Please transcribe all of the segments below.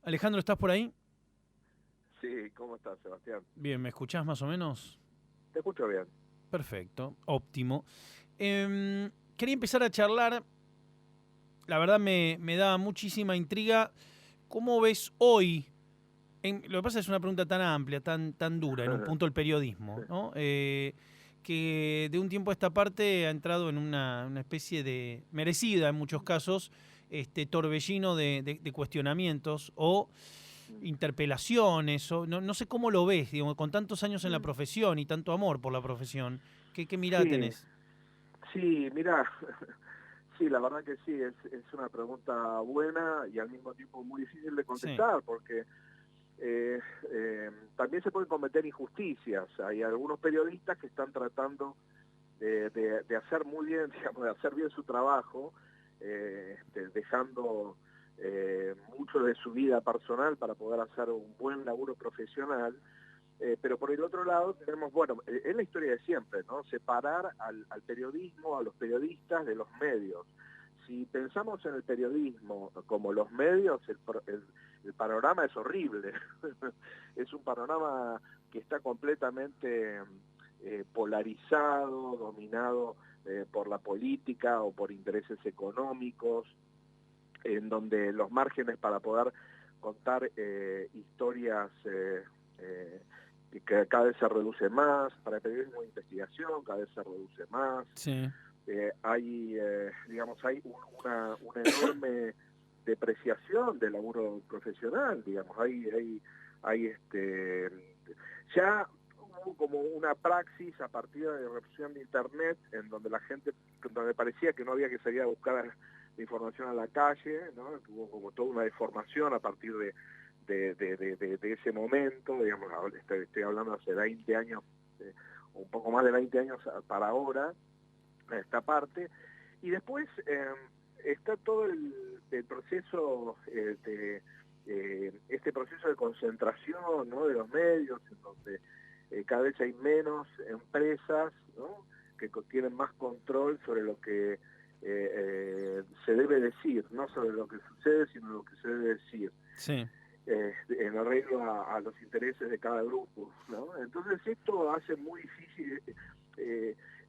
Alejandro, ¿estás por ahí? Sí, ¿cómo estás, Sebastián? Bien, ¿me escuchás más o menos? Te escucho bien. Perfecto, óptimo. Quería empezar a charlar, la verdad me da muchísima intriga. ¿Cómo ves hoy? Lo que pasa es una pregunta tan amplia, tan dura, en un punto el periodismo, ¿no? Que de un tiempo a esta parte ha entrado en una especie de, merecida en muchos casos, torbellino de cuestionamientos o interpelaciones, o no sé cómo lo ves, digamos, con tantos años en la Mm. profesión y tanto amor por la profesión, ¿qué mirada Sí, tenés? sí, mira, sí, la verdad que sí, es una pregunta buena y al mismo tiempo muy difícil de Sí, contestar porque eh, también se pueden cometer injusticias. Hay algunos periodistas que están tratando de hacer muy bien, digamos, de hacer bien su trabajo, dejando mucho de su vida personal para poder hacer un buen laburo profesional. Pero por el otro lado tenemos, bueno, es la historia de siempre, ¿no? Separar al periodismo, a los periodistas de los medios. Si pensamos en el periodismo como los medios, el panorama es horrible. Es un panorama que está completamente polarizado, dominado por la política o por intereses económicos, en donde los márgenes para poder contar historias eh, que cada vez se reduce más, para el periodismo de investigación cada vez se reduce más. sí, Digamos, hay una enorme depreciación del laburo profesional, digamos, ya hubo como una praxis a partir de la irrupción de Internet, en donde la gente, donde parecía que no había que salir a buscar la información a la calle, ¿no? Hubo como toda una deformación a partir de ese momento, digamos, estoy hablando hace 20 años, un poco más de 20 años para ahora, a esta parte, y después está todo el proceso este proceso de concentración, ¿no? De los medios, en donde cada vez hay menos empresas, ¿no? Que tienen más control sobre lo que se debe decir, no sobre lo que sucede, sino lo que se debe decir, sí. en arreglo a los intereses de cada grupo, ¿no? Entonces esto hace muy difícil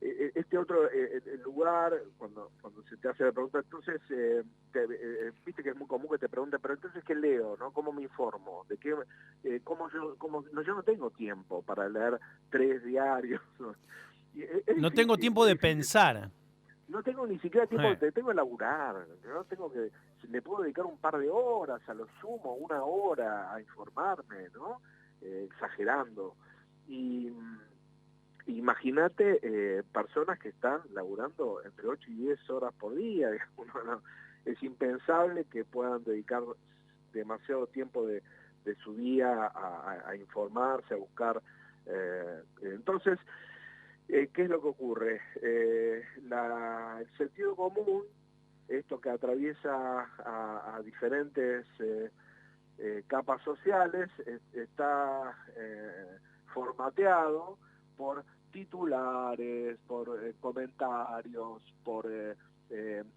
este otro el lugar, cuando se te hace la pregunta, entonces, viste que es muy común que te pregunten, pero entonces, ¿qué leo? ¿No? ¿Cómo me informo? ¿De qué, no, yo no tengo tiempo para leer 3 diarios. Y No tengo es tiempo muy de difícil. pensar. No tengo ni siquiera tiempo, Eh, tengo que laburar, no tengo que, le puedo dedicar un par de horas, a lo sumo, 1 hora a informarme, ¿no? Exagerando. Y imagínate personas que están laburando entre 8 y 10 horas por día, digamos, no, es impensable que puedan dedicar demasiado tiempo de su día a informarse, a buscar. Entonces, ¿qué es lo que ocurre? El sentido común, esto que atraviesa a diferentes capas sociales, está formateado por titulares, por comentarios, por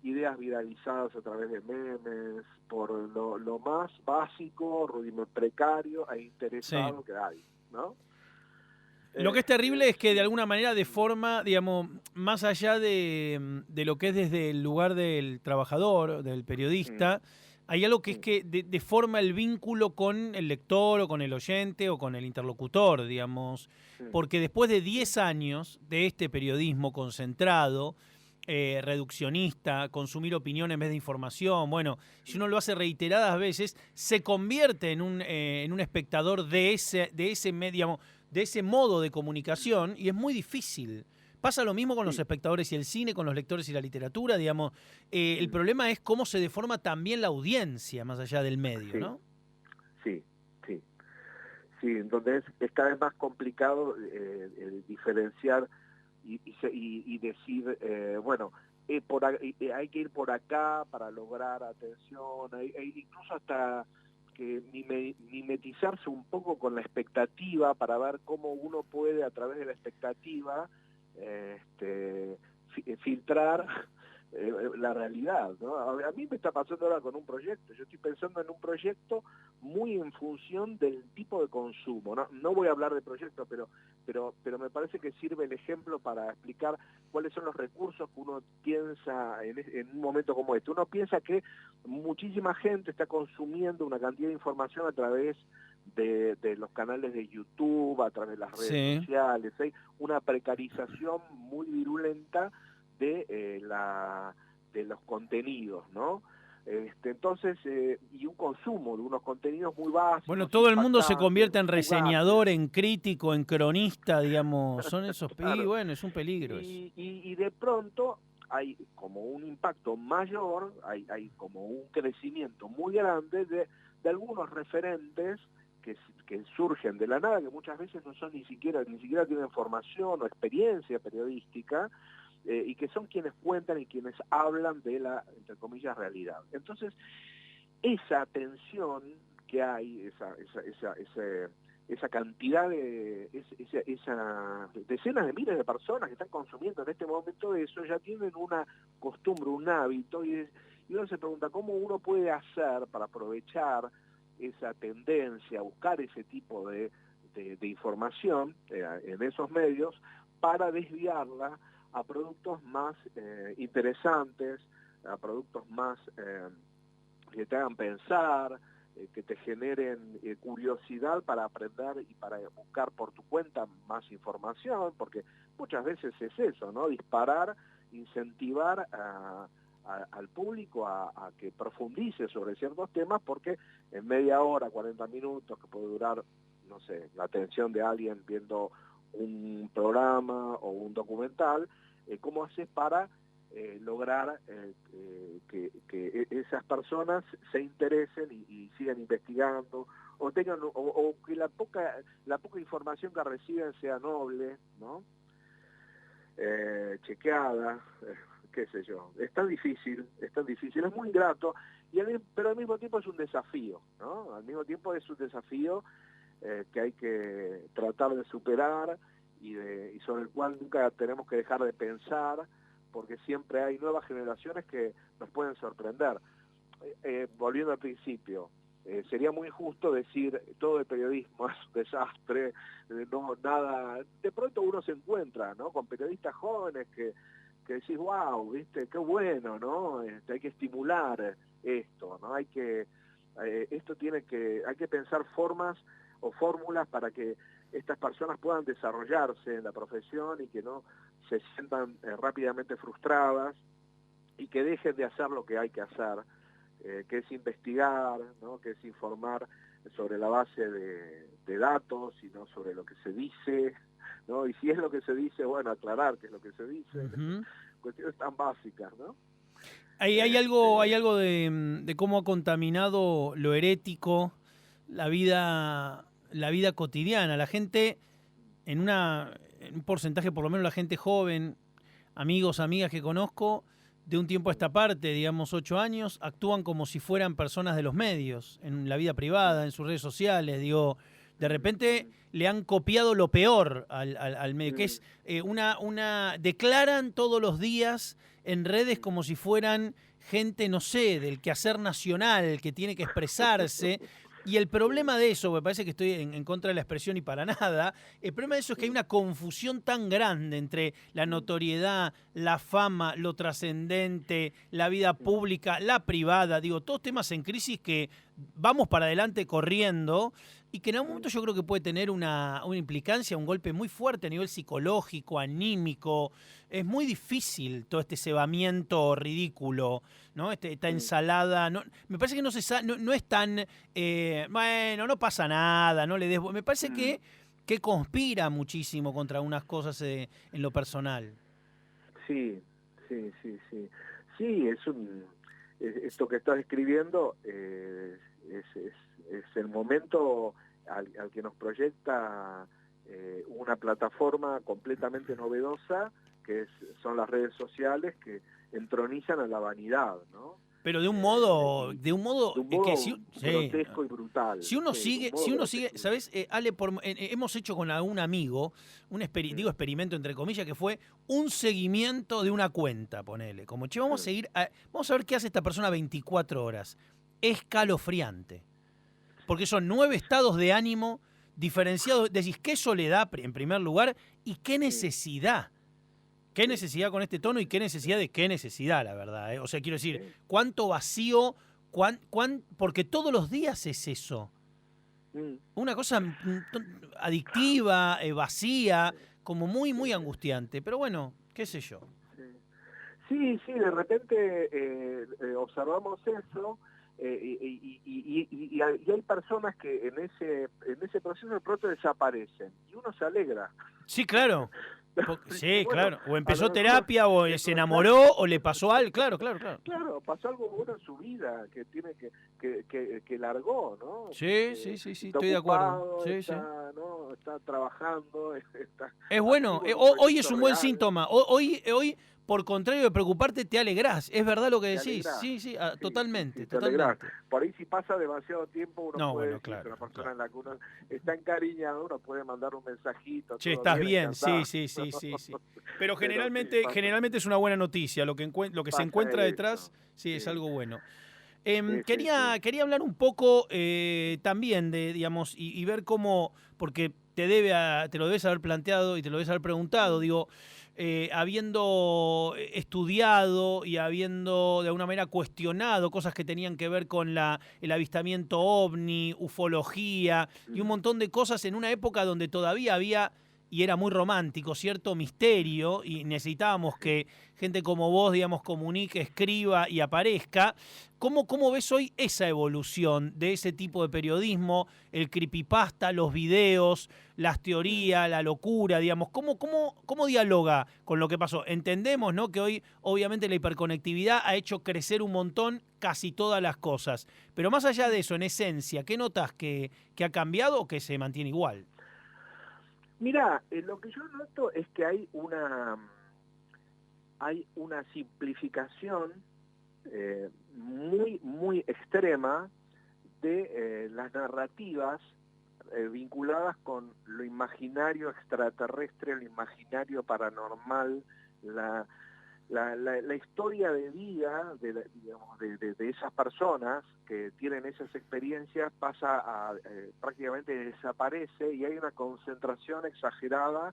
ideas viralizadas a través de memes, por lo más básico, precario e sí. interesado que hay, ¿no? Lo que es terrible es que de alguna manera de forma, digamos, más allá de lo que es desde el lugar del trabajador, del Mm, periodista, hay algo que es mm, que deforma el vínculo con el lector o con el oyente o con el interlocutor, digamos, mm, porque después de 10 años de este periodismo concentrado, reduccionista, consumir opinión en vez de información, bueno, si uno mm, lo hace reiteradas veces, se convierte en un espectador de ese medio, de ese modo de comunicación y es muy difícil. Pasa lo mismo con los sí. espectadores y el cine, con los lectores y la literatura, digamos. El Mm. problema es cómo se deforma también la audiencia más allá del medio, Sí, ¿no? sí, sí. Sí, entonces es cada vez más complicado el diferenciar y decir, bueno, hay que ir por acá para lograr atención, incluso hasta que mimetizarse un poco con la expectativa para ver cómo uno puede a través de la expectativa filtrar la realidad, ¿no? A mí me está pasando ahora con un proyecto, yo estoy pensando en un proyecto muy en función del tipo de consumo. No voy a hablar de proyectos, pero me parece que sirve el ejemplo para explicar cuáles son los recursos que uno piensa en un momento como este. Uno piensa que muchísima gente está consumiendo una cantidad de información a través de los canales de YouTube, a través de las redes sociales. Hay una precarización muy virulenta de los contenidos, ¿no? Entonces, y un consumo de unos contenidos muy básicos. Bueno, todo el mundo se convierte en fugaces. reseñador, en crítico, en cronista, digamos. Son esos... Claro. Y bueno, es un peligro eso. Y de pronto hay como un impacto mayor, hay como un crecimiento muy grande de algunos referentes que surgen de la nada, que muchas veces no son ni siquiera tienen formación o experiencia periodística, y que son quienes cuentan y quienes hablan de la, entre comillas, realidad. Entonces, esa tensión que hay, esa cantidad esas decenas de miles de personas que están consumiendo en este momento eso, ya tienen una costumbre, un hábito, y uno se pregunta cómo uno puede hacer para aprovechar esa tendencia, a buscar ese tipo de información en esos medios, para desviarla a productos más interesantes, a productos más que te hagan pensar, que te generen curiosidad para aprender y para buscar por tu cuenta más información, porque muchas veces es eso, ¿no? Disparar, incentivar al público a que profundice sobre ciertos temas, porque en media hora, 40 minutos, que puede durar, no sé, la atención de alguien viendo un programa o un documental, ¿cómo haces para lograr que esas personas se interesen y sigan investigando, o tengan o que la poca información que reciben sea noble, ¿no? Chequeada, qué sé yo. Es tan difícil, es muy ingrato, pero al mismo tiempo es un desafío, ¿no? Al mismo tiempo es un desafío que hay que tratar de superar y sobre el cual nunca tenemos que dejar de pensar, porque siempre hay nuevas generaciones que nos pueden sorprender. Volviendo al principio, sería muy injusto decir todo el periodismo es un desastre, nada. De pronto uno se encuentra, ¿no?, con periodistas jóvenes que decís, wow, viste, qué bueno, ¿no? Hay que estimular esto, ¿no? Hay que pensar formas o fórmulas para que estas personas puedan desarrollarse en la profesión y que no se sientan rápidamente frustradas y que dejen de hacer lo que hay que hacer, que es investigar, ¿no?, que es informar sobre la base de datos y no sobre lo que se dice, ¿no? Y si es lo que se dice, bueno, aclarar qué es lo que se dice. Cuestiones tan básicas, ¿no? Hay algo de cómo ha contaminado lo herético la vida cotidiana. La gente, en un porcentaje, por lo menos la gente joven, amigos, amigas que conozco, de un tiempo a esta parte, digamos 8 años, actúan como si fueran personas de los medios, en la vida privada, en sus redes sociales. Digo, de repente le han copiado lo peor al medio, que es declaran todos los días en redes como si fueran gente, no sé, del quehacer nacional, que tiene que expresarse. Y el problema de eso, me parece que estoy en contra de la expresión y para nada, el problema de eso es que hay una confusión tan grande entre la notoriedad, la fama, lo trascendente, la vida pública, la privada, digo, todos temas en crisis que vamos para adelante corriendo y que en algún momento yo creo que puede tener una implicancia, un golpe muy fuerte a nivel psicológico, anímico. Es muy difícil todo este cebamiento ridículo, ¿no? Esta ensalada. No, me parece que no es tan, bueno, no pasa nada, no le des... Me parece que conspira muchísimo contra unas cosas en lo personal. Sí. Sí, esto que estás escribiendo es el momento al que nos proyecta una plataforma completamente novedosa, que son las redes sociales, que entronizan a la vanidad, ¿no? Pero de un modo que grotesco y brutal. Si uno sigue, ¿sabes? Ale, hemos hecho con algún amigo digo experimento entre comillas, que fue un seguimiento de una cuenta, ponele. Como, che, vamos a ver qué hace esta persona 24 horas. Escalofriante. porque son 9 estados de ánimo diferenciados. Decís, qué soledad en primer lugar y qué necesidad. Qué necesidad con este tono y qué necesidad de qué necesidad, la verdad. O sea, quiero decir, cuánto vacío, porque todos los días es eso. Una cosa adictiva, vacía, como muy, muy angustiante. Pero bueno, qué sé yo. Sí, de repente observamos eso y hay personas que en ese proceso de pronto desaparecen y uno se alegra. Sí, claro. Sí, bueno, claro. O empezó terapia, o se enamoró, o le pasó algo. Claro. Claro, pasó algo bueno en su vida que tiene que largó, ¿no? Sí, Está estoy de acuerdo. ocupado, Sí. ¿no? Está trabajando, está Es bueno. activo en un Hoy es proyecto un buen real. síntoma. Hoy, por contrario de preocuparte, te alegrás. Es verdad lo que Te decís. alegrás. Sí, Sí, totalmente, te alegrás. totalmente. Por ahí si pasa demasiado tiempo uno No, puede bueno, decir que claro. la persona en la que uno está encariñado, uno puede mandar un mensajito, Che, todo estás bien, bien. encantado. Sí. Pero Pero sí, generalmente es una buena noticia. Lo que se pasa encuentra detrás, eso. sí, es Sí, algo bueno. sí. Quería hablar un poco también de, digamos, y ver cómo, porque te lo debes haber planteado y te lo debes haber preguntado, digo, habiendo estudiado y habiendo de alguna manera cuestionado cosas que tenían que ver con el avistamiento ovni, ufología y un montón de cosas en una época donde todavía había, y era muy romántico, cierto misterio, y necesitábamos que gente como vos, digamos, comunique, escriba y aparezca. ¿Cómo ves hoy esa evolución de ese tipo de periodismo, el creepypasta, los videos, las teorías, la locura, digamos? ¿Cómo dialoga con lo que pasó? Entendemos, ¿no?, que hoy obviamente la hiperconectividad ha hecho crecer un montón casi todas las cosas. Pero más allá de eso, en esencia, ¿qué notas que ha cambiado o que se mantiene igual? Mirá, lo que yo noto es que hay una simplificación muy extrema de las narrativas vinculadas con lo imaginario extraterrestre, lo imaginario paranormal, la historia de vida de esas personas que tienen esas experiencias pasa a prácticamente desaparece y hay una concentración exagerada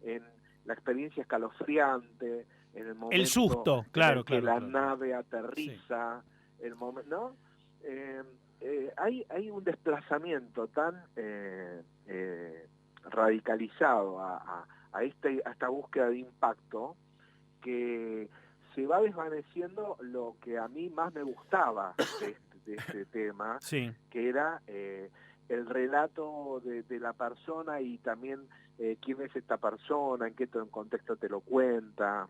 en la experiencia escalofriante, en el El momento susto, en claro. el que la Claro. nave Sí. aterriza, el momento, ¿no? Hay un desplazamiento tan radicalizado a esta búsqueda de impacto que se va desvaneciendo lo que a mí más me gustaba de este tema, Sí. que era el relato de la persona y también quién es esta persona, en qué contexto te lo cuenta,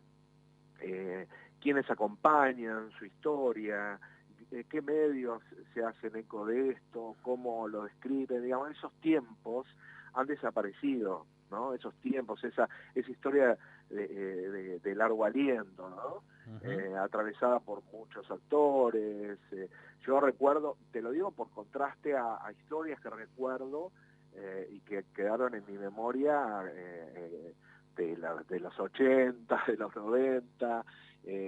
quiénes acompañan su historia, qué medios se hacen eco de esto, cómo lo describen, digamos, esos tiempos han desaparecido, ¿no? Esos tiempos, esa historia de largo aliento, ¿no? Atravesada por muchos actores. Yo recuerdo, te lo digo por contraste a historias que recuerdo y que quedaron en mi memoria de los 80, de los 90,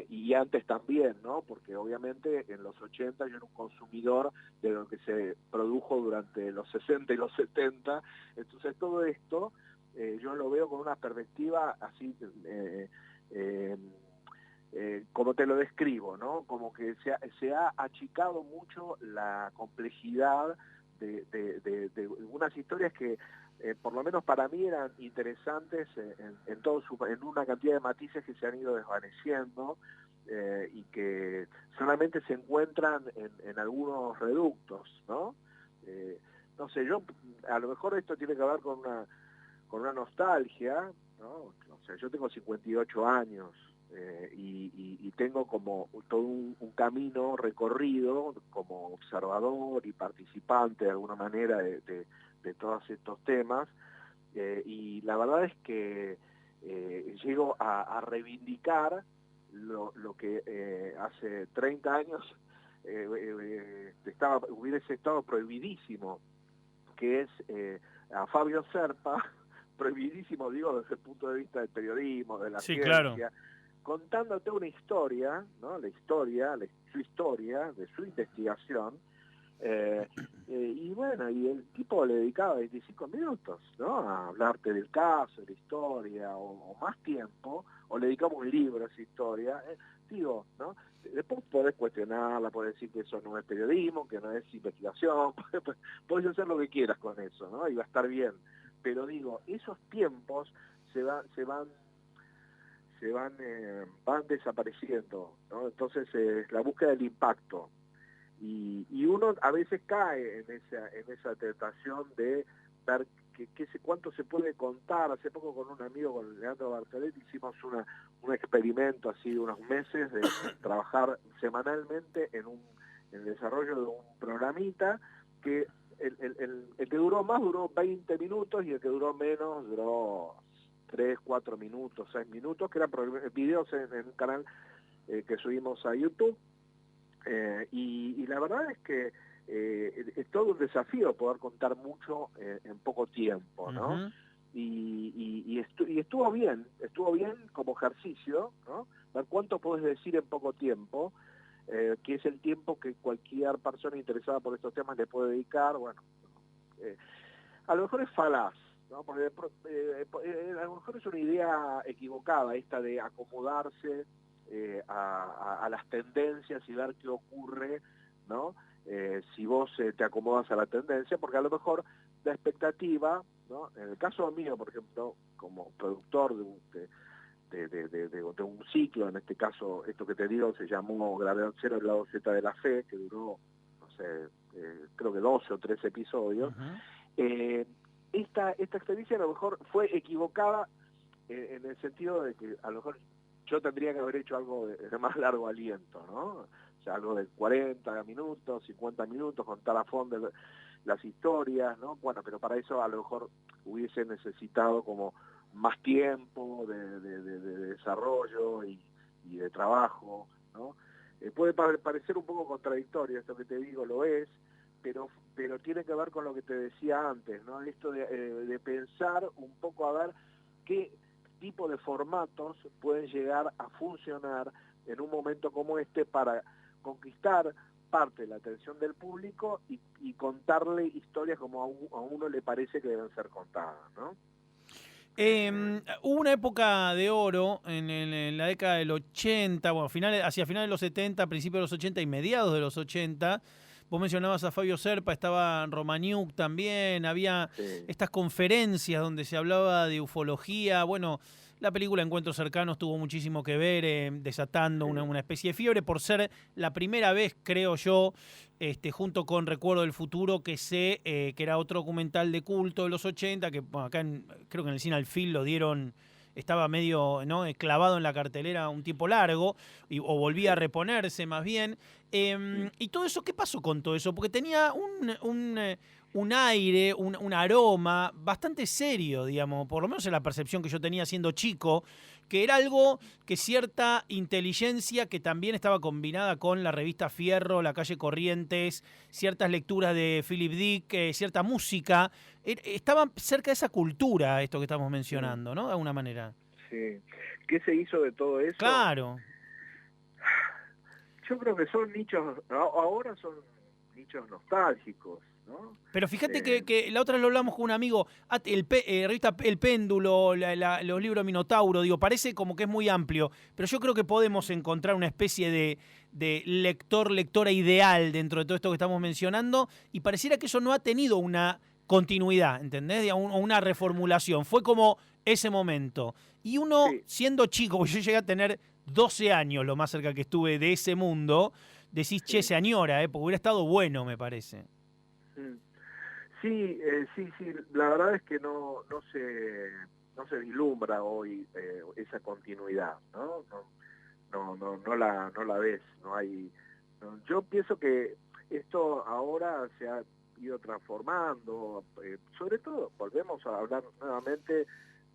y antes también, ¿no? Porque obviamente en los 80 yo era un consumidor de lo que se produjo durante los 60 y los 70, entonces todo esto yo lo veo con una perspectiva así, como te lo describo, ¿no? Como que se ha achicado mucho la complejidad de unas historias que por lo menos para mí eran interesantes en una cantidad de matices que se han ido desvaneciendo y que solamente se encuentran en algunos reductos, ¿no? No sé, yo a lo mejor esto tiene que ver con una nostalgia, ¿no? O sea, yo tengo 58 años y tengo como todo un camino recorrido como observador y participante de alguna manera de todos estos temas, y la verdad es que llego a reivindicar lo que hace 30 años hubiese estado prohibidísimo, que es a Fabio Serpa, prohibidísimo, digo, desde el punto de vista del periodismo, de la Sí, claro. ciencia, contándote una historia, ¿no? Su historia, de su investigación, Y bueno, y el tipo le dedicaba 25 minutos, ¿no? A hablarte del caso, de la historia, o más tiempo, o le dedicamos un libro a esa historia. Digo, ¿no? Después podés cuestionarla, podés decir que eso no es periodismo, que no es investigación, podés hacer lo que quieras con eso, ¿no? Y va a estar bien. Pero digo, esos tiempos van desapareciendo, ¿no? Entonces, la búsqueda del impacto. Y uno a veces cae en esa tentación de ver cuánto se puede contar. Hace poco con un amigo, con Leandro Bartoletti, hicimos un experimento así de unos meses de trabajar semanalmente en el desarrollo de un programita que el que duró más duró 20 minutos y el que duró menos duró 3, 4 minutos, 6 minutos, que eran videos en un canal que subimos a YouTube. Y la verdad es que es todo un desafío poder contar mucho en poco tiempo, ¿no? Uh-huh. Y estuvo bien como ejercicio, ¿no? Ver cuánto podés decir en poco tiempo, que es el tiempo que cualquier persona interesada por estos temas le puede dedicar. Bueno, a lo mejor es falaz, ¿no? Porque a lo mejor es una idea equivocada esta de acomodarse a las tendencias y ver qué ocurre, ¿no? Si vos te acomodas a la tendencia, porque a lo mejor la expectativa, ¿no? En el caso mío, por ejemplo, como productor de un ciclo, en este caso, esto que te digo, se llamó Gravedad Cero, el lado Z de la fe, que duró, no sé, creo que 12 o 13 episodios. Uh-huh. Esta experiencia a lo mejor fue equivocada en el sentido de que a lo mejor yo tendría que haber hecho algo de más largo aliento, ¿no? O sea, algo de 40 minutos, 50 minutos, contar a fondo las historias, ¿no? Bueno, pero para eso a lo mejor hubiese necesitado como más tiempo de desarrollo y de trabajo, ¿no? Puede parecer un poco contradictorio esto que te digo, lo es, pero tiene que ver con lo que te decía antes, ¿no? Esto de pensar un poco a ver qué tipo de formatos pueden llegar a funcionar en un momento como este para conquistar parte de la atención del público y contarle historias como a uno le parece que deben ser contadas, ¿no? Hubo una época de oro en la década del 80, bueno, hacia finales de los 70, principios de los 80 y mediados de los 80. Vos mencionabas a Fabio Serpa, estaba Romaniuk también, había Sí. estas conferencias donde se hablaba de ufología. Bueno, la película Encuentros Cercanos tuvo muchísimo que ver, desatando Sí. una especie de fiebre por ser la primera vez, creo yo, junto con Recuerdo del Futuro, que era otro documental de culto de los 80, que bueno, acá creo que en el Cine Alfil lo dieron, estaba medio, ¿no?, clavado en la cartelera un tiempo largo, o volvía a Sí. reponerse más bien. Y todo eso, ¿qué pasó con todo eso? Porque tenía un aire, un aroma bastante serio, digamos, por lo menos en la percepción que yo tenía siendo chico, que era algo que cierta inteligencia que también estaba combinada con la revista Fierro, La Calle Corrientes, ciertas lecturas de Philip Dick, cierta música, estaba cerca de esa cultura, esto que estamos mencionando, ¿no? De alguna manera. Sí. ¿Qué se hizo de todo eso? Claro. Yo creo que son nichos, ahora son nichos nostálgicos, ¿no? Pero fíjate Eh, que la otra vez lo hablamos con un amigo, revista El Péndulo, los libros Minotauro, digo, parece como que es muy amplio, pero yo creo que podemos encontrar una especie de lectora ideal dentro de todo esto que estamos mencionando, y pareciera que eso no ha tenido una continuidad, ¿entendés? O una reformulación, fue como ese momento. Y uno, sí. siendo chico, porque yo llegué a tener 12 años, lo más cerca que estuve de ese mundo, decís, che, Sí. se añora, porque hubiera estado bueno, me parece. Mm. Sí, sí, la verdad es que no se vislumbra hoy esa continuidad, ¿no? No la ves, no hay. Yo pienso que esto ahora se ha ido transformando, sobre todo, volvemos a hablar nuevamente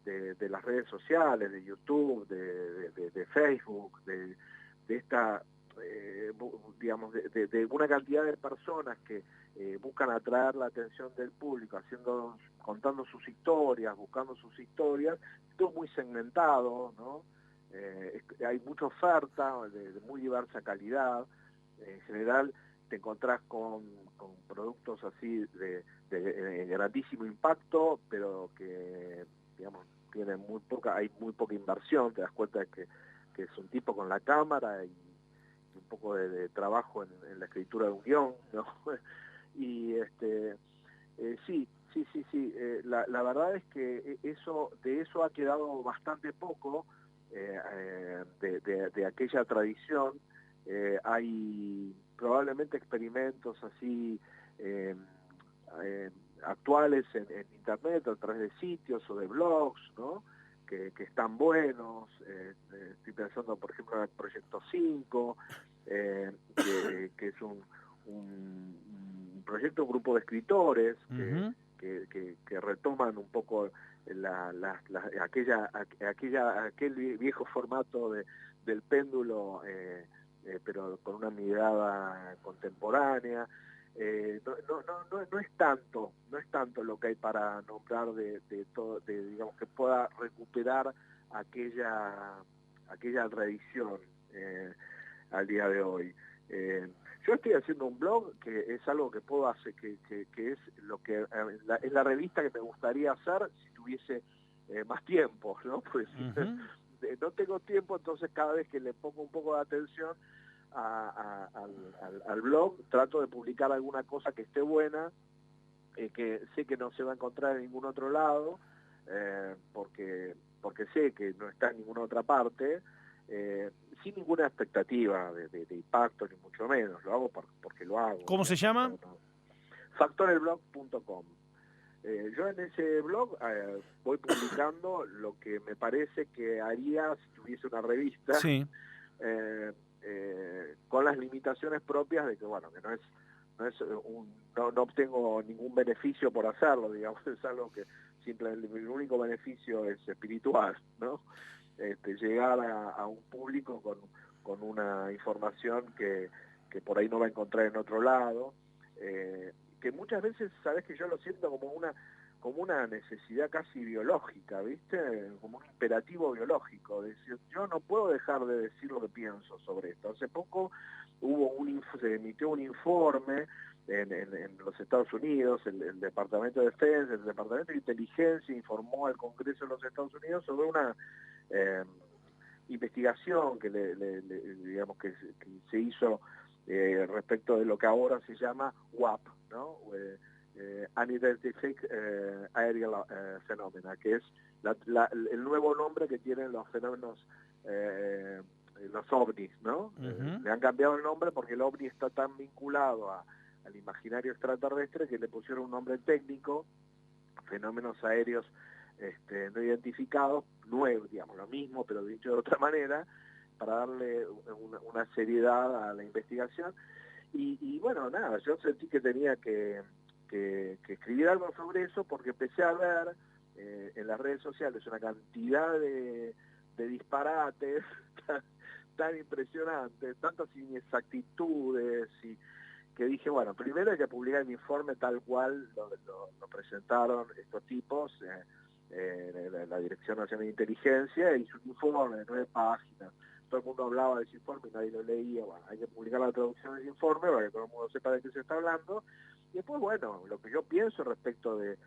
de las redes sociales, de YouTube, de Facebook, de esta, digamos, de una cantidad de personas que buscan atraer la atención del público, contando sus historias, buscando sus historias, todo muy segmentado, ¿no? Hay mucha oferta de muy diversa calidad, en general te encontrás con productos así de grandísimo impacto, pero que, digamos, tienen hay muy poca inversión. Te das cuenta de que es un tipo con la cámara y un poco de trabajo en la escritura de un guión, ¿no? Y sí, la verdad es que de eso ha quedado bastante poco, de aquella tradición. Hay probablemente experimentos así actuales en internet, a través de sitios o de blogs, ¿no? Que están buenos. Estoy pensando, por ejemplo, en el Proyecto 5, que es un proyecto, un grupo de escritores que retoman un poco aquel viejo formato del péndulo, pero con una mirada contemporánea. No es tanto lo que hay para nombrar de todo, digamos, que pueda recuperar aquella tradición al día de hoy. Yo estoy haciendo un blog que es algo que puedo hacer, que es lo que es la revista que me gustaría hacer si tuviese más tiempo, ¿no? Pues no tengo tiempo, entonces cada vez que le pongo un poco de atención al blog, trato de publicar alguna cosa que esté buena, que sé que no se va a encontrar en ningún otro lado, porque sé que no está en ninguna otra parte, sin ninguna expectativa de impacto, ni mucho menos. Lo hago porque lo hago. ¿Cómo se llama? Factorelblog.com. Yo en ese blog voy publicando lo que me parece que haría si tuviese una revista. Sí. Con las limitaciones propias de que, bueno, que no obtengo ningún beneficio por hacerlo, digamos. Es algo que el único beneficio es espiritual, ¿no? Llegar a un público con una información que por ahí no va a encontrar en otro lado, que muchas veces, sabes, que yo lo siento como una necesidad casi biológica, ¿viste? Como un imperativo biológico, de decir, yo no puedo dejar de decir lo que pienso sobre esto. Hace poco se emitió un informe en los Estados Unidos, el Departamento de Defensa, el Departamento de Inteligencia informó al Congreso de los Estados Unidos sobre una investigación digamos que se hizo respecto de lo que ahora se llama WAP, ¿no? Unidentified Aerial Phenomena, que es el nuevo nombre que tienen los fenómenos, los ovnis, ¿no? Le han cambiado el nombre porque el ovni está tan vinculado al imaginario extraterrestre que le pusieron un nombre técnico, fenómenos aéreos no identificados, nuevos, digamos, lo mismo, pero dicho de otra manera, para darle una seriedad a la investigación. Y bueno, nada, yo sentí que tenía que escribir algo sobre eso, porque empecé a ver en las redes sociales una cantidad de disparates tan impresionantes, tantas inexactitudes, y que dije, bueno, primero hay que publicar el informe tal cual lo presentaron estos tipos. La Dirección Nacional de Inteligencia hizo un informe de 9 páginas. Todo el mundo hablaba de ese informe y nadie lo leía. Bueno, hay que publicar la traducción de ese informe para que todo el mundo sepa de qué se está hablando. Y después, bueno, lo que yo pienso respecto del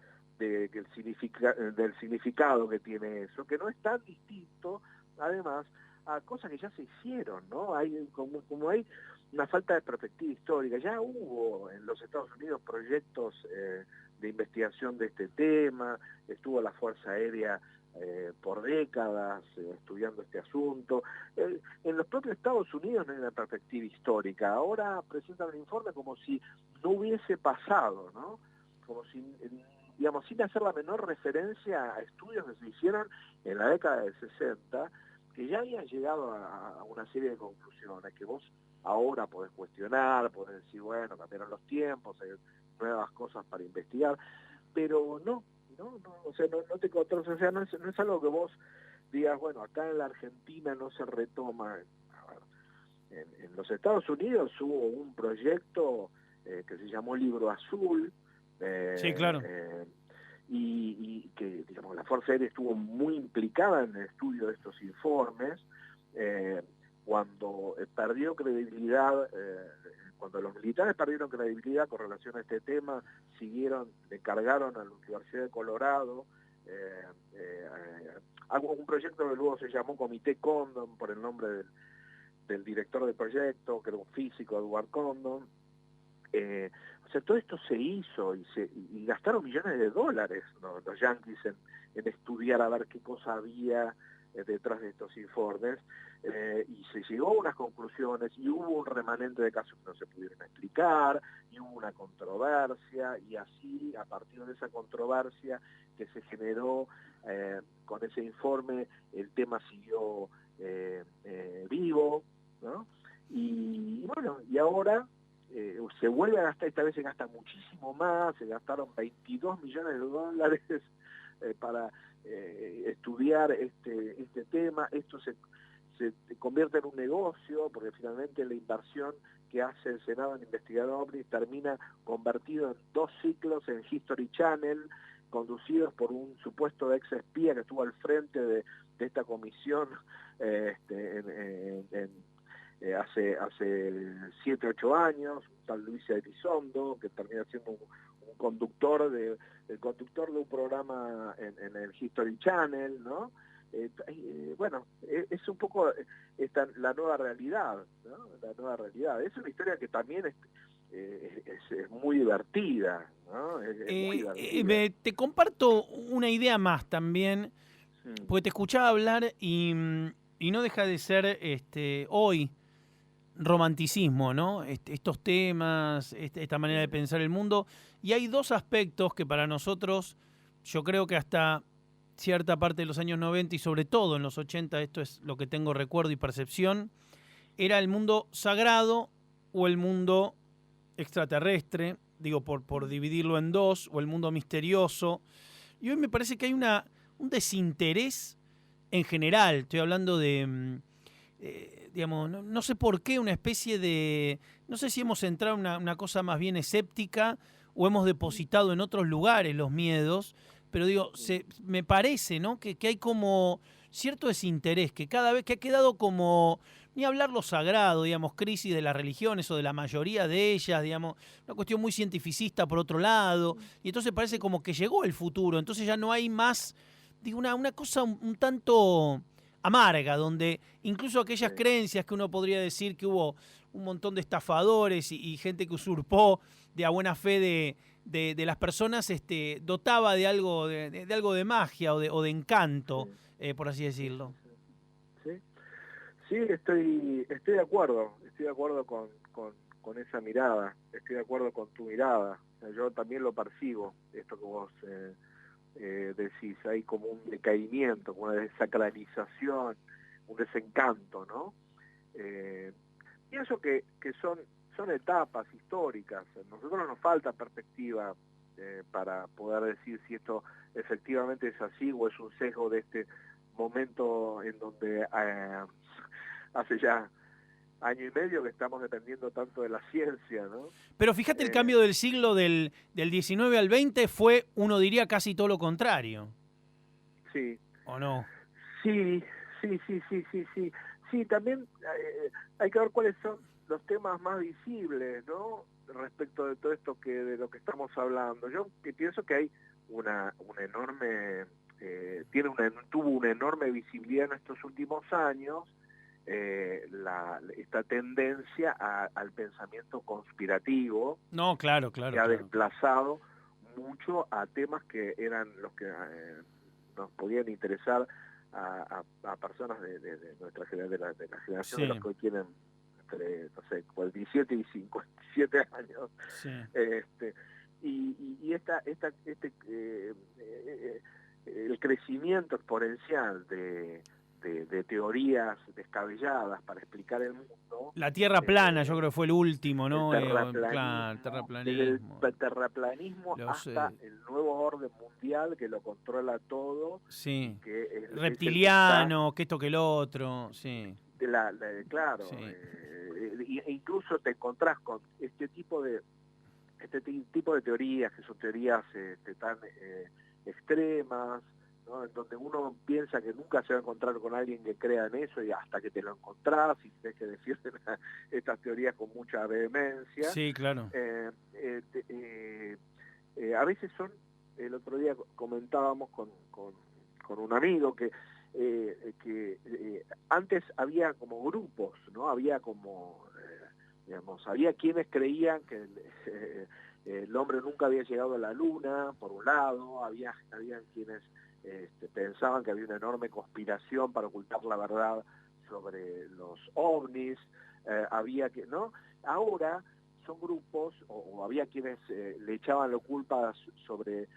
significado que tiene eso, que no es tan distinto, además, a cosas que ya se hicieron, ¿no? Hay como hay una falta de perspectiva histórica. Ya hubo en los Estados Unidos proyectos de investigación de este tema, estuvo la Fuerza Aérea por décadas estudiando este asunto. En los propios Estados Unidos no hay una perspectiva histórica. Ahora presentan un informe como si no hubiese pasado, ¿no? Como si, digamos, sin hacer la menor referencia a estudios que se hicieron en la década del 60, que ya habían llegado a una serie de conclusiones que vos ahora podés cuestionar, podés decir, bueno, cambiaron los tiempos, hay nuevas cosas para investigar, pero no, o sea, no te encontrás, o sea, no es algo que vos digas, bueno, acá en la Argentina no se retoma. En los Estados Unidos hubo un proyecto que se llamó Libro Azul, sí, claro. Y que, digamos, la Fuerza Aérea estuvo muy implicada en el estudio de estos informes. Cuando perdió credibilidad cuando los militares perdieron credibilidad con relación a este tema, le cargaron a la Universidad de Colorado un proyecto que luego se llamó Comité Condon por el nombre del director del proyecto, que era un físico, Edward Condon. O sea, todo esto se hizo y gastaron millones de dólares, ¿no?, los yanquis en estudiar a ver qué cosa había detrás de estos informes, y se llegó a unas conclusiones y hubo un remanente de casos que no se pudieron explicar y hubo una controversia, y así a partir de esa controversia que se generó con ese informe, el tema siguió vivo, ¿no? Y bueno, y ahora se vuelve a gastar, esta vez se gasta muchísimo más, se gastaron 22 millones de dólares para estudiar este tema. Esto se convierte en un negocio, porque finalmente la inversión que hace el Senado en investigar OVNIs termina convertido en 2 ciclos en History Channel, conducidos por un supuesto ex espía que estuvo al frente de esta comisión hace 7, 8 años, un tal Luis Elizondo, que termina siendo un conductor de un programa en el History Channel, ¿no? Bueno, es un poco la nueva realidad, ¿no? La nueva realidad. Es una historia que también es muy divertida, ¿no? Es muy divertida. Te comparto una idea más también, porque te escuchaba hablar y no deja de ser hoy romanticismo, ¿no? Estos temas, esta manera de pensar el mundo. Y hay 2 aspectos que para nosotros, yo creo que hasta cierta parte de los años 90 y sobre todo en los 80, esto es lo que tengo recuerdo y percepción, era el mundo sagrado o el mundo extraterrestre, digo, por dividirlo en 2, o el mundo misterioso. Y hoy me parece que hay un desinterés en general, estoy hablando de... digamos, no sé por qué, una especie de... No sé si hemos entrado en una cosa más bien escéptica o hemos depositado en otros lugares los miedos, pero digo, me parece, ¿no?, que hay como cierto desinterés, que cada vez que ha quedado como, ni hablar lo sagrado, digamos, crisis de las religiones o de la mayoría de ellas, digamos, una cuestión muy cientificista por otro lado, y entonces parece como que llegó el futuro, entonces ya no hay más, digo, una cosa un tanto amarga, donde incluso aquellas creencias que uno podría decir que hubo un montón de estafadores y gente que usurpó de a buena fe de las personas, dotaba de algo de magia o de encanto, por así decirlo. Sí, estoy de acuerdo con esa mirada, estoy de acuerdo con tu mirada. O sea, yo también lo percibo, esto que vos decís, hay como un decaimiento, como una desacralización, un desencanto, ¿no? Pienso que son etapas históricas. A nosotros nos falta perspectiva para poder decir si esto efectivamente es así o es un sesgo de este momento en donde hace ya año y medio que estamos dependiendo tanto de la ciencia, ¿no? Pero fíjate, el cambio del siglo del 19 al 20 fue, uno diría, casi todo lo contrario. Sí. ¿O no? Sí. Sí, también hay que ver cuáles son los temas más visibles, ¿no?, respecto de todo esto de lo que estamos hablando. Yo pienso que hay una enorme, tuvo una enorme visibilidad en estos últimos años, esta tendencia al pensamiento conspirativo. No, claro. Que ha desplazado mucho a temas que eran los que nos podían interesar a personas de nuestra generación, de la generación de los que hoy tienen entre, no sé, 47 y 57 años. Sí. Y el crecimiento exponencial de teorías descabelladas para explicar el mundo. La Tierra plana, yo creo que fue el último, ¿no? El terraplanismo. Desde el terraplanismo hasta el nuevo orden mundial que lo controla todo. Sí. Que reptiliano, que esto que el otro, sí. Claro. Sí. Incluso te encontrás con este tipo de teorías, que son teorías tan extremas, ¿no? En donde uno piensa que nunca se va a encontrar con alguien que crea en eso y hasta que te lo encontrás y ves que defienden estas teorías con mucha vehemencia. Sí, claro. A veces el otro día comentábamos con un amigo que antes había como grupos, ¿no? Había como, digamos, había quienes creían que el hombre nunca había llegado a la luna, por un lado, habían quienes pensaban que había una enorme conspiración para ocultar la verdad sobre los ovnis, había que, ¿no? Ahora son grupos, o había quienes le echaban la culpa sobre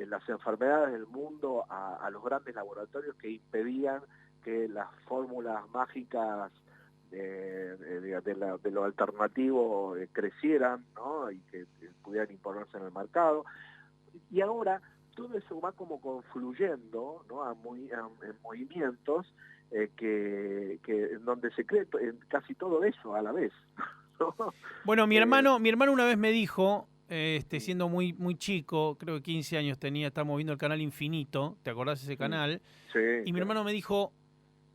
las enfermedades del mundo a los grandes laboratorios que impedían que las fórmulas mágicas de lo alternativo crecieran, ¿no? Y que pudieran imponerse en el mercado. Y ahora todo eso va como confluyendo, ¿no? En movimientos en donde se cree casi todo eso a la vez. ¿No? Bueno, mi hermano una vez me dijo, siendo muy, muy chico, creo que 15 años tenía, estábamos viendo el canal Infinito, ¿te acordás de ese canal? Sí, y mi hermano me dijo,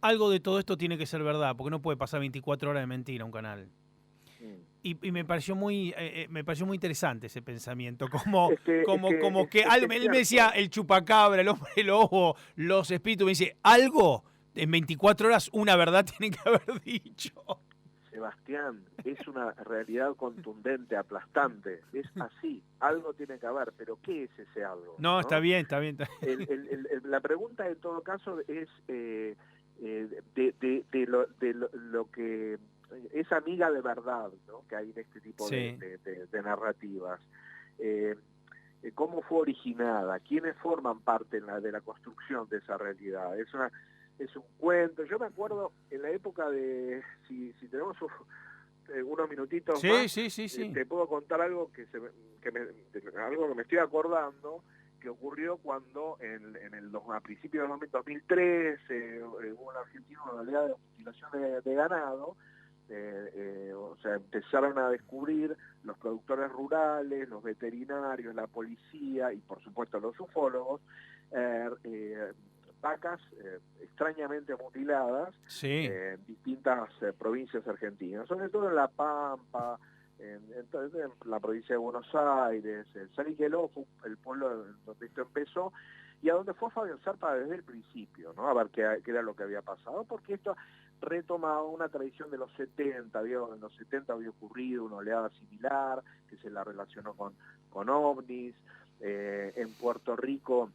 algo de todo esto tiene que ser verdad, porque no puede pasar 24 horas de mentira un canal. Y me pareció muy interesante ese pensamiento, como que algo, él me decía el chupacabra, el hombre lobo, los espíritus, me dice, algo en 24 horas una verdad tienen que haber dicho. Sebastián, es una realidad contundente, aplastante, es así, algo tiene que haber, pero ¿qué es ese algo? No, está bien. La pregunta en todo caso es lo que es amiga de verdad, ¿no? Que hay en este tipo de narrativas. ¿Cómo fue originada? ¿Quiénes forman parte de la construcción de esa realidad? Es un cuento. Yo me acuerdo en la época de, si tenemos unos minutitos más, te puedo contar algo algo que me estoy acordando, que ocurrió cuando a principios del 2003 hubo en Argentina una oleada de mutilación de ganado. O sea, empezaron a descubrir los productores rurales, los veterinarios, la policía y por supuesto los ufólogos, vacas extrañamente mutiladas en distintas provincias argentinas, sobre todo en La Pampa, en la provincia de Buenos Aires, en San Migueló, el pueblo donde esto empezó, y a donde fue Fabio Zarpa desde el principio, ¿no? A ver qué era lo que había pasado, porque esto retomaba una tradición de los 70, en los 70 había ocurrido una oleada similar, que se la relacionó con ovnis, en Puerto Rico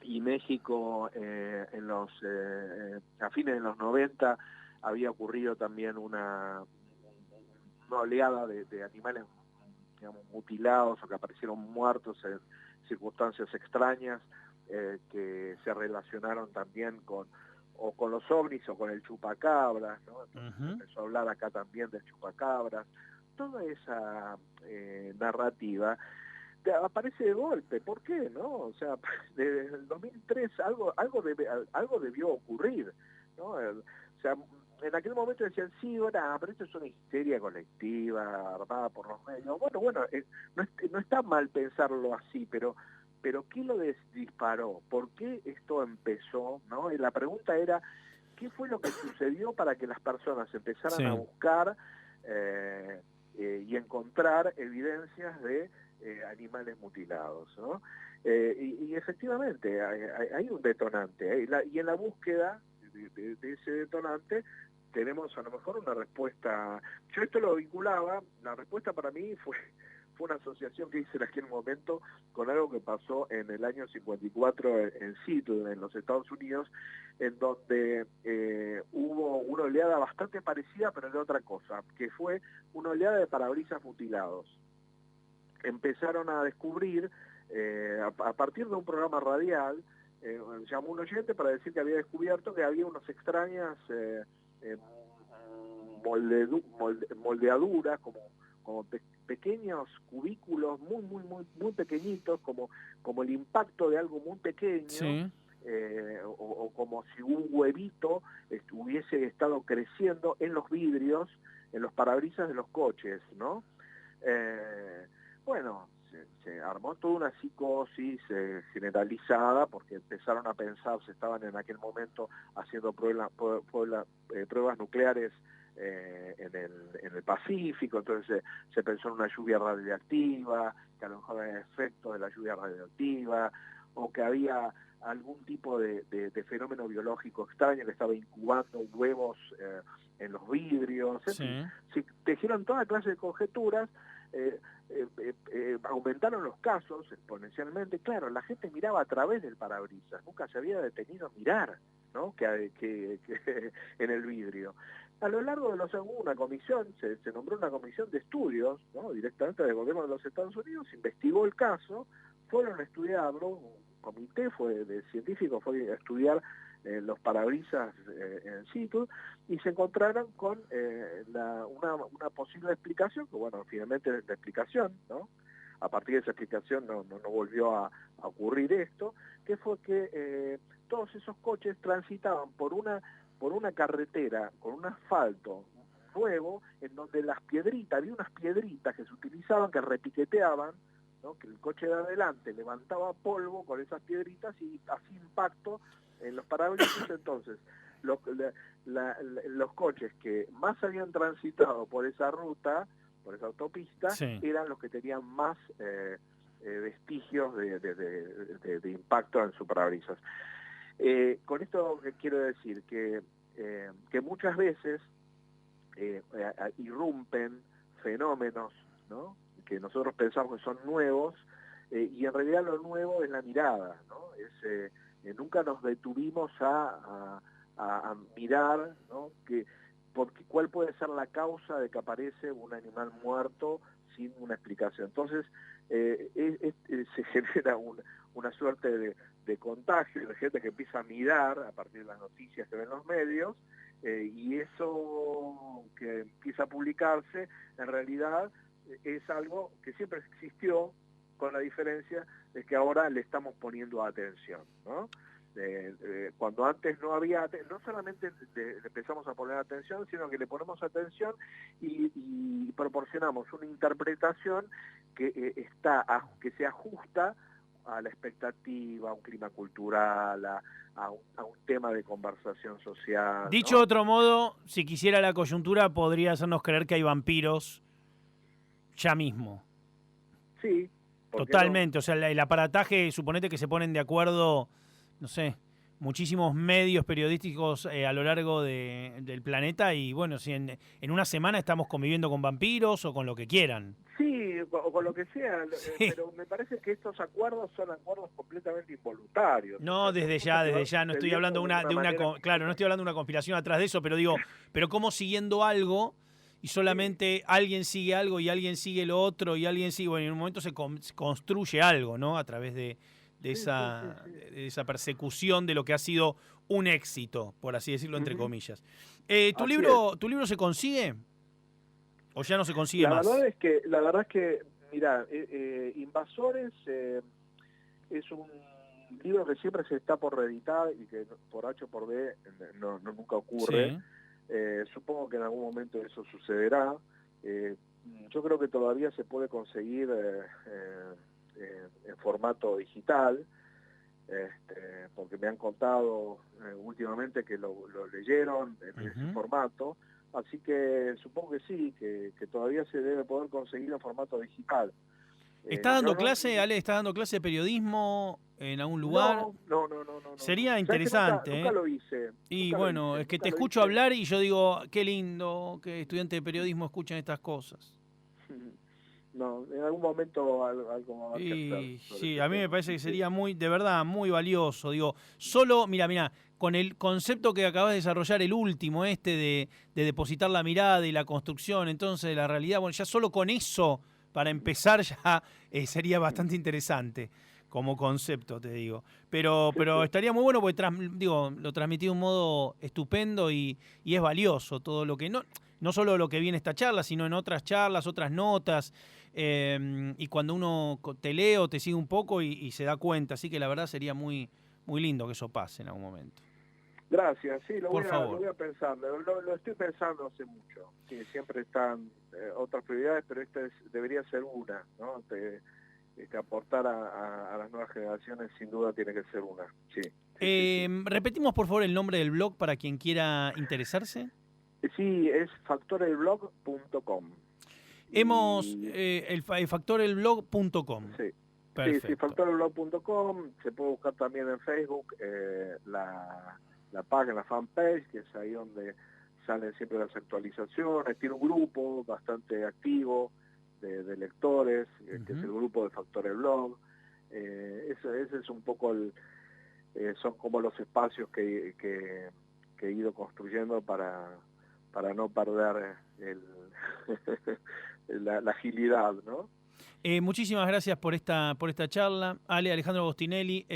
y México a fines de los 90 había ocurrido también una oleada de animales, digamos, mutilados o que aparecieron muertos en circunstancias extrañas que se relacionaron también con los ovnis o con el chupacabras, ¿no? Entonces empezó a hablar acá también del chupacabras. Toda esa narrativa aparece de golpe. ¿Por qué? ¿No? O sea, desde el 2003 algo debió ocurrir, ¿no? O sea, en aquel momento decían, sí, pero esto es una histeria colectiva armada por los medios. Bueno, no está mal pensarlo así, pero ¿qué lo disparó? ¿Por qué esto empezó? ¿No? Y la pregunta era, ¿qué fue lo que sucedió para que las personas empezaran a buscar y encontrar evidencias de animales mutilados, ¿no? Y efectivamente hay un detonante, y en la búsqueda de ese detonante tenemos a lo mejor una respuesta. Yo esto lo vinculaba, la respuesta para mí fue una asociación que hice en aquel momento con algo que pasó en el año 54 en Seattle, en los Estados Unidos, en donde hubo una oleada bastante parecida, pero de otra cosa, que fue una oleada de parabrisas mutilados. Empezaron a descubrir, a partir de un programa radial, llamó un oyente para decir que había descubierto que había unas extrañas moldeaduras, como pequeños cubículos muy pequeñitos, como el impacto de algo muy pequeño, o como si un huevito hubiese estado creciendo en los vidrios, en los parabrisas de los coches, ¿no? Bueno, se armó toda una psicosis generalizada, porque empezaron a pensar, se estaban en aquel momento haciendo pruebas nucleares en el Pacífico, entonces se pensó en una lluvia radiactiva, que a lo mejor era el efecto de la lluvia radioactiva, o que había algún tipo de fenómeno biológico extraño que estaba incubando huevos en los vidrios, en fin, se tejieron toda clase de conjeturas. Aumentaron los casos exponencialmente. Claro, la gente miraba a través del parabrisas, nunca se había detenido a mirar, ¿no? que en el vidrio. A lo largo de los años hubo una comisión, se nombró una comisión de estudios, ¿no? Directamente del gobierno de los Estados Unidos, investigó el caso, fueron a estudiarlo, un comité de científicos fue a estudiar los parabrisas en situ, y se encontraron con una posible explicación, que bueno, finalmente es la explicación, ¿no? A partir de esa explicación no volvió a ocurrir esto, que fue que todos esos coches transitaban por una carretera con un asfalto nuevo, en donde había unas piedritas que se utilizaban, que repiqueteaban, ¿no? Que el coche de adelante levantaba polvo con esas piedritas y hacía impacto en los parabrisas. Entonces los coches que más habían transitado por esa ruta, por esa autopista, eran los que tenían más vestigios de impacto en su parabrisas. Con esto quiero decir que muchas veces irrumpen fenómenos, ¿no? Que nosotros pensamos que son nuevos, y en realidad lo nuevo es la mirada, ¿no? Nunca nos detuvimos a mirar, ¿no? ¿Cuál puede ser la causa de que aparece un animal muerto sin una explicación? Entonces se genera una suerte de contagio, de gente que empieza a mirar a partir de las noticias que ven los medios, y eso que empieza a publicarse en realidad es algo que siempre existió, con la diferencia de que ahora le estamos poniendo atención, ¿no? Cuando antes no había, no solamente le empezamos a poner atención, sino que le ponemos atención y proporcionamos una interpretación que se ajusta a la expectativa, a un clima cultural, a un tema de conversación social, Dicho ¿no? de otro modo, si quisiera la coyuntura, podría hacernos creer que hay vampiros ya mismo. Sí. Totalmente, no? O sea, el aparataje, suponete que se ponen de acuerdo, no sé, muchísimos medios periodísticos a lo largo del planeta, y bueno, si en una semana estamos conviviendo con vampiros o con lo que quieran. Sí, o con lo que sea, sí. Pero me parece que estos acuerdos son acuerdos completamente involuntarios. No, o sea, desde ya, no estoy hablando claro, no estoy hablando de una conspiración atrás de eso, pero digo, pero como siguiendo algo y solamente alguien sigue algo y alguien sigue lo otro y alguien sigue, bueno, en un momento se construye algo, ¿no? A través de esa persecución de lo que ha sido un éxito, por así decirlo, entre comillas. ¿Tu libro se consigue? ¿O ya no se consigue más? La verdad es que mirá, Invasores es un libro que siempre se está por reeditar y que por H o por B nunca ocurre. Supongo que en algún momento eso sucederá. Yo creo que todavía se puede conseguir en formato digital, porque me han contado últimamente que lo leyeron en ese formato, así que supongo que sí, que todavía se debe poder conseguir en formato digital. ¿Estás dando clase, Ale? ¿Estás dando clase de periodismo en algún lugar? No. Sería interesante. Nunca lo hice. Y bueno, es que te escucho hablar y yo digo, qué lindo que estudiantes de periodismo escuchen estas cosas. No, en algún momento algo va a hacer. Sí, a mí me parece que sería de verdad, muy valioso. Digo, solo, mira, con el concepto que acabas de desarrollar, el último, de depositar la mirada y la construcción, entonces, de la realidad, bueno, ya solo con eso, para empezar, ya sería bastante interesante como concepto, te digo. Pero estaría muy bueno porque, lo transmití de un modo estupendo y es valioso todo lo que... No solo lo que viene esta charla, sino en otras charlas, otras notas, y cuando uno te lee o te sigue un poco y se da cuenta. Así que la verdad sería muy, muy lindo que eso pase en algún momento. Gracias, sí, lo voy a pensar, lo estoy pensando hace mucho. Sí, siempre están otras prioridades, pero esta debería ser una, ¿no? aportar a las nuevas generaciones sin duda tiene que ser una. Sí. Repetimos por favor el nombre del blog para quien quiera interesarse. Sí, es factorelblog.com. Factorelblog.com. Sí. Perfecto. Sí, factorelblog.com. Se puede buscar también en Facebook la página, la fanpage, que es ahí donde salen siempre las actualizaciones. Tiene un grupo bastante activo de lectores, que es el grupo de Factorelblog. Ese es un poco son como los espacios que he ido construyendo para no perder la agilidad, ¿no? Muchísimas gracias por esta charla. Alejandro Agostinelli,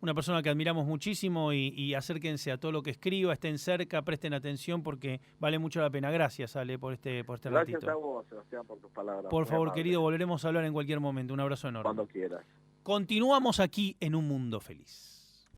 una persona que admiramos muchísimo y acérquense a todo lo que escriba, estén cerca, presten atención porque vale mucho la pena. Gracias, Ale, por este ratito. Gracias a vos, Sebastián, por tus palabras. Por favor, querido, volveremos a hablar en cualquier momento. Un abrazo enorme. Cuando quieras. Continuamos aquí en Un Mundo Feliz.